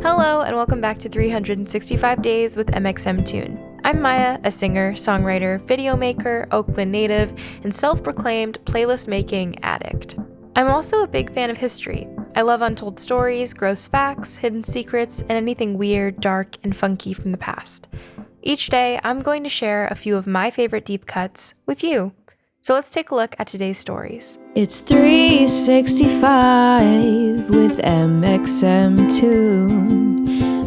Hello, and welcome back to 365 Days with mxmtoon. I'm Maia, a singer, songwriter, video maker, Oakland native, and self-proclaimed playlist-making addict. I'm also a big fan of history. I love untold stories, gross facts, hidden secrets, and anything weird, dark, and funky from the past. Each day, I'm going to share a few of my favorite deep cuts with you. So let's take a look at today's stories. It's 365 with mxmtoon.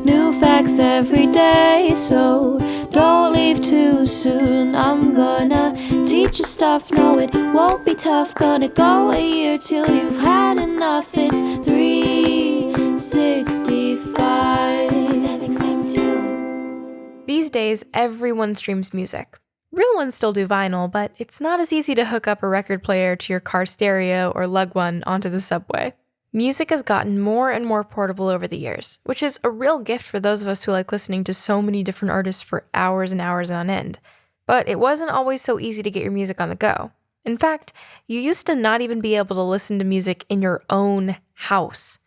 New facts every day, so don't leave too soon. I'm gonna teach you stuff, no it won't be tough. Gonna go a year till you've had enough. It's 365 mxmtoon. These days, everyone streams music. Real ones still do vinyl, but it's not as easy to hook up a record player to your car stereo or lug one onto the subway. Music has gotten more and more portable over the years, which is a real gift for those of us who like listening to so many different artists for hours and hours on end. But it wasn't always so easy to get your music on the go. In fact, you used to not even be able to listen to music in your own house.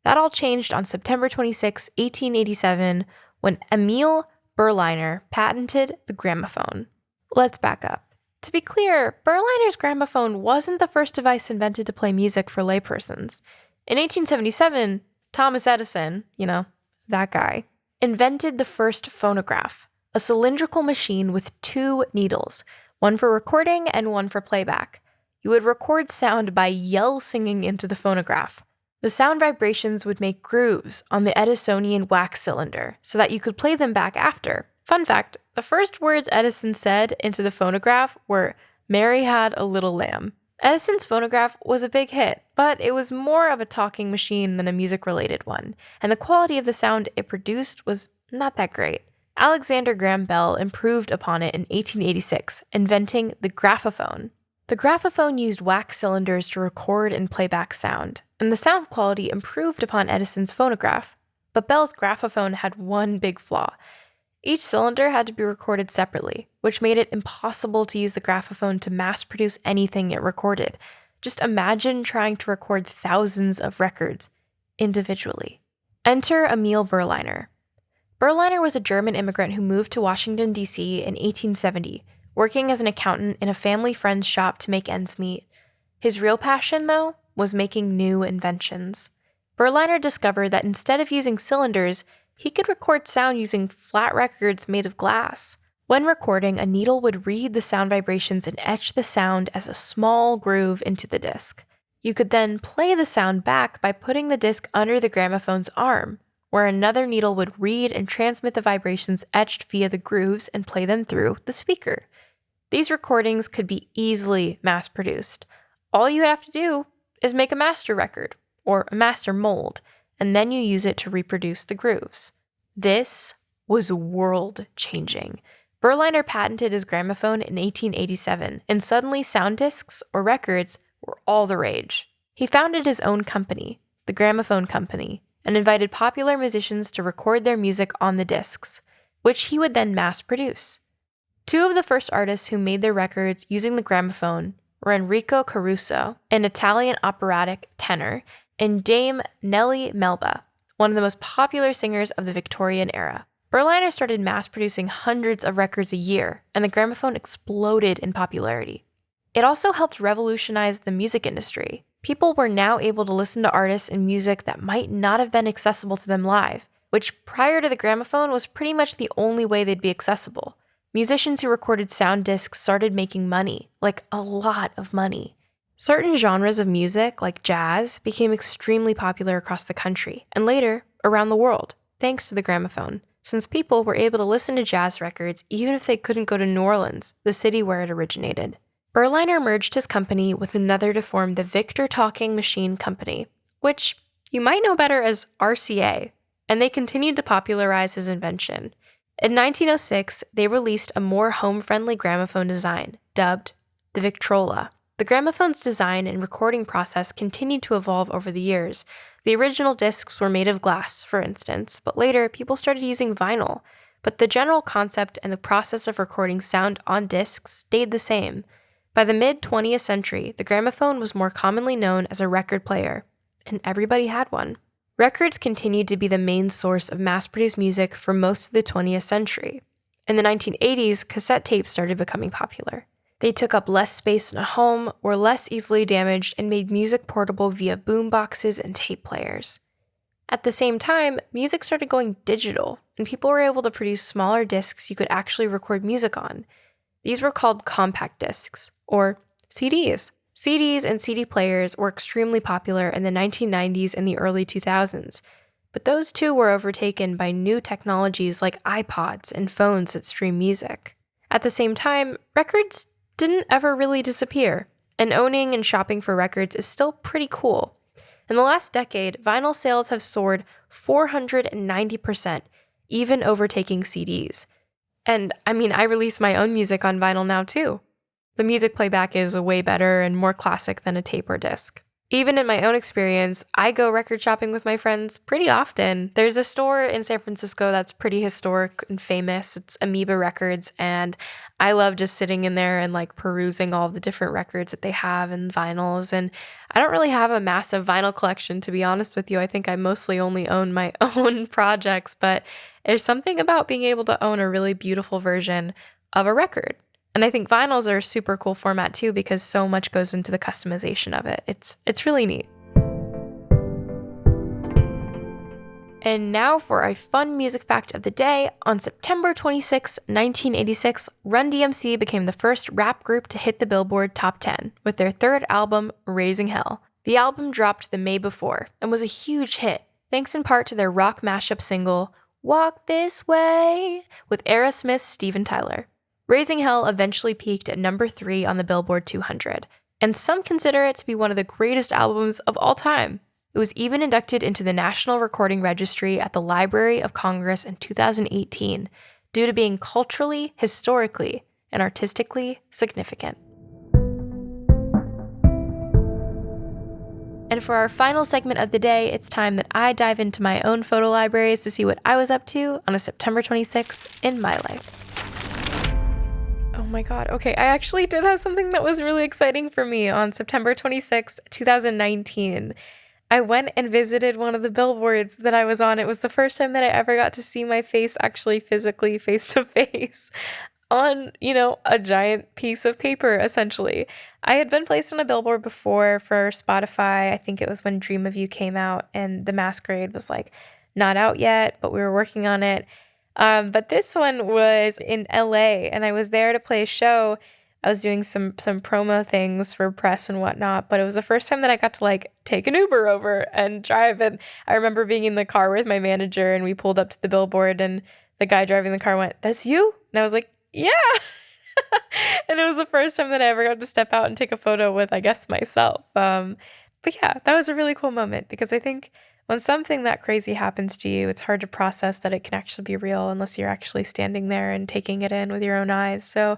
That all changed on September 26, 1887, when Emile Berliner patented the gramophone. Let's back up. To be clear, Berliner's gramophone wasn't the first device invented to play music for laypersons. In 1877, Thomas Edison, that guy, invented the first phonograph, a cylindrical machine with two needles, one for recording and one for playback. You would record sound by yell singing into the phonograph. The sound vibrations would make grooves on the Edisonian wax cylinder so that you could play them back after. Fun fact, the first words Edison said into the phonograph were, "Mary had a little lamb." Edison's phonograph was a big hit, but it was more of a talking machine than a music-related one, and the quality of the sound it produced was not that great. Alexander Graham Bell improved upon it in 1886, inventing the graphophone. The graphophone used wax cylinders to record and play back sound, and the sound quality improved upon Edison's phonograph. But Bell's graphophone had one big flaw. Each cylinder had to be recorded separately, which made it impossible to use the graphophone to mass-produce anything it recorded. Just imagine trying to record thousands of records individually. Enter Emile Berliner. Berliner was a German immigrant who moved to Washington, D.C. in 1870, working as an accountant in a family friend's shop to make ends meet. His real passion, though, was making new inventions. Berliner discovered that instead of using cylinders, he could record sound using flat records made of glass. When recording, a needle would read the sound vibrations and etch the sound as a small groove into the disc. You could then play the sound back by putting the disc under the gramophone's arm, where another needle would read and transmit the vibrations etched via the grooves and play them through the speaker. These recordings could be easily mass-produced. All you have to do is make a master record, or a master mold, and then you use it to reproduce the grooves. This was world-changing. Berliner patented his gramophone in 1887, and suddenly sound discs, or records, were all the rage. He founded his own company, the Gramophone Company, and invited popular musicians to record their music on the discs, which he would then mass-produce. Two of the first artists who made their records using the gramophone were Enrico Caruso, an Italian operatic tenor, and Dame Nellie Melba, one of the most popular singers of the Victorian era. Berliner started mass-producing hundreds of records a year, and the gramophone exploded in popularity. It also helped revolutionize the music industry. People were now able to listen to artists and music that might not have been accessible to them live, which prior to the gramophone was pretty much the only way they'd be accessible. Musicians who recorded sound discs started making money, like a lot of money. Certain genres of music, like jazz, became extremely popular across the country, and later, around the world, thanks to the gramophone, since people were able to listen to jazz records even if they couldn't go to New Orleans, the city where it originated. Berliner merged his company with another to form the Victor Talking Machine Company, which you might know better as RCA, and they continued to popularize his invention. In 1906, they released a more home-friendly gramophone design, dubbed the Victrola. The gramophone's design and recording process continued to evolve over the years. The original discs were made of glass, for instance, but later people started using vinyl. But the general concept and the process of recording sound on discs stayed the same. By the mid-20th century, the gramophone was more commonly known as a record player, and everybody had one. Records continued to be the main source of mass-produced music for most of the 20th century. In the 1980s, cassette tapes started becoming popular. They took up less space in a home, were less easily damaged, and made music portable via boom boxes and tape players. At the same time, music started going digital, and people were able to produce smaller discs you could actually record music on. These were called compact discs, or CDs. CDs and CD players were extremely popular in the 1990s and the early 2000s, but those too were overtaken by new technologies like iPods and phones that stream music. At the same time, records didn't ever really disappear, and owning and shopping for records is still pretty cool. In the last decade, vinyl sales have soared 490%, even overtaking CDs. And I release my own music on vinyl now too. The music playback is way better and more classic than a tape or disc. Even in my own experience, I go record shopping with my friends pretty often. There's a store in San Francisco that's pretty historic and famous. It's Amoeba Records, and I love just sitting in there and perusing all the different records that they have and vinyls. And I don't really have a massive vinyl collection, to be honest with you. I think I mostly only own my own projects, but there's something about being able to own a really beautiful version of a record. And I think vinyls are a super cool format too because so much goes into the customization of it. It's really neat. And now for a fun music fact of the day. On September 26, 1986, Run DMC became the first rap group to hit the Billboard Top 10 with their third album, Raising Hell. The album dropped the May before and was a huge hit, thanks in part to their rock mashup single, Walk This Way, with Aerosmith's Steven Tyler. Raising Hell eventually peaked at number 3 on the Billboard 200, and some consider it to be one of the greatest albums of all time. It was even inducted into the National Recording Registry at the Library of Congress in 2018 due to being culturally, historically, and artistically significant. And for our final segment of the day, it's time that I dive into my own photo libraries to see what I was up to on a September 26th in my life. Oh my god, okay, I actually did have something that was really exciting for me on September 26, 2019. I went and visited one of the billboards that I was on. It was the first time that I ever got to see my face actually physically face to face on, a giant piece of paper, essentially. I had been placed on a billboard before for Spotify. I think it was when Dream of You came out and The Masquerade was not out yet, but we were working on it. But this one was in LA, and I was there to play a show. I was doing some promo things for press and whatnot, but it was the first time that I got to take an Uber over and drive. And I remember being in the car with my manager, and we pulled up to the billboard, and the guy driving the car went, "That's you?" And I was like, "Yeah." And it was the first time that I ever got to step out and take a photo with, I guess, myself. But yeah, that was a really cool moment because I think when something that crazy happens to you, it's hard to process that it can actually be real unless you're actually standing there and taking it in with your own eyes. So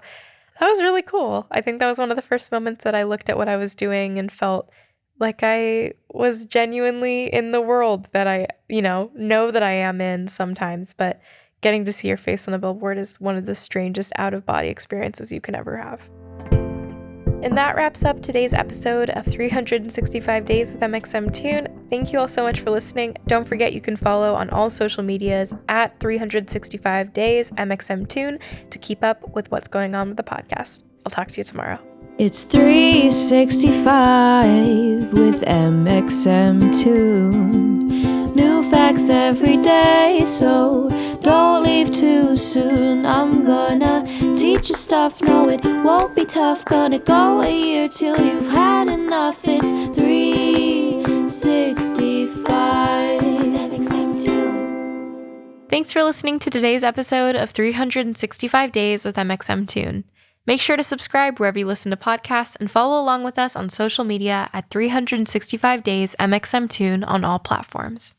that was really cool. I think that was one of the first moments that I looked at what I was doing and felt like I was genuinely in the world that I, know that I am in sometimes, but getting to see your face on a billboard is one of the strangest out-of-body experiences you can ever have. And that wraps up today's episode of 365 Days with mxmtoon. Thank you all so much for listening. Don't forget you can follow on all social medias at 365 Days mxmtoon to keep up with what's going on with the podcast. I'll talk to you tomorrow. It's 365 with mxmtoon. New facts every day, so don't leave too soon. I'm gonna teach you stuff, no it won't be tough. Gonna go a year till you've had enough. It's 365 with mxmtoon. Thanks for listening to today's episode of 365 Days with mxmtoon. Make sure to subscribe wherever you listen to podcasts and follow along with us on social media at 365 Days mxmtoon on all platforms.